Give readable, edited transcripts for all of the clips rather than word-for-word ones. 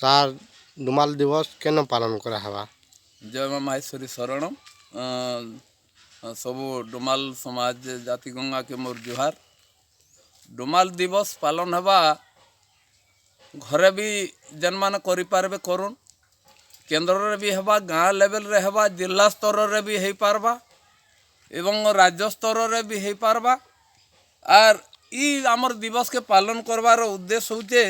सार डुमाल दिवस केन पालन करा हवा? जय माँ माहेश्वरी शरण सबू डुमाल समाज जाति गंगा के मोर जुहार। डुमाल दिवस पालन हवा घरे भी जन मान करि पारबे करुन, केंद्र रे भी हवा, गाँ लेवल रे हवा, जिला स्तर रे भी हो पारबा एवं राज्य स्तर रे भी हो पारबा। आर ई आमर दिवस के पालन करवार उद्देश्य होचे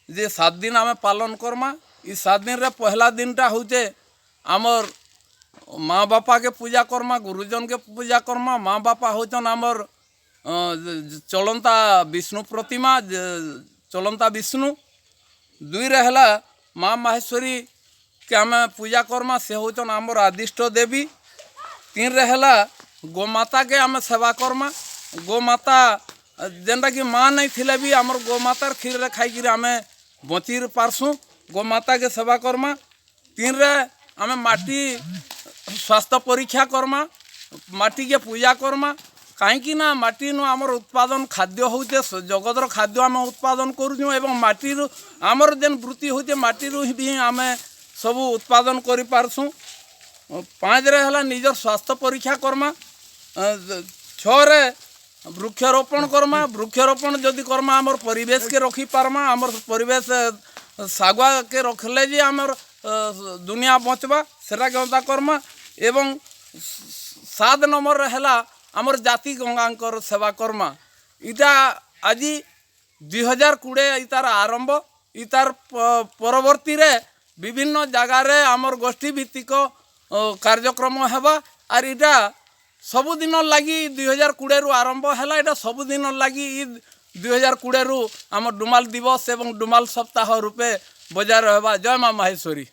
जे 7 दिन आमे पालन करमा। ई 7 दिन रे पहला दिनटा होचे आमर माँ बापा के पूजा करमा, गुरुजन के पूजा करमा। माँ बापा होचन आमर चलंता विष्णु प्रतिमा, चलंता विष्णु। 2 रहला माँ माहेश्वरी के आमे पूजा करमा, से होचन आमर आदिष्ट देवी। 3 रहला गोमाता के आमे सेवा करमा। गोमाता जेनटा कि माँ नहीं थिले भी आमर गोमातार क्षीर रे खाई कि आमे बची पारसु, गोमाता के सेवा करमा। 3 रे आमे माटी स्वास्थ्य परीक्षा करमा, माटी के पूजा करमा। कहीं ना माटी नु आमर उत्पादन खाद्य होते, जगतर खाद्य आम उत्पादन करूँ एवं माटी आमर जेन वृत्ति होते माटी भी आमे सब उत्पादन करि पारसु। 5 रे हला निजर स्वास्थ्य परीक्षा करमा। 6 रे वृक्षारोपण करमा। वृक्षारोपण जदि करमा आमर परिवेश के रखी पारमा, आमर परिवेश सागुआ के रखले जे आमर दुनिया बचबा, सेटा के करमा। एवं 7 नंबर रहला आमर जाति गंगांकर सेवा करमा। इटा आज 2020 इतार आरंभ। इतार परवर्ती रे विभिन्न जगार रे आमर गोष्ठी भित्तिक कार्यक्रम हेबा। आर इटा सबुदिन लगी 2020 रु आरंभ है। इटा सबुदिन लगी 2020 रु आम डुमाल दिवस एवं डुमाल सप्ताह रूपे बजाय रहबा। जय माँ माहेश्वरी।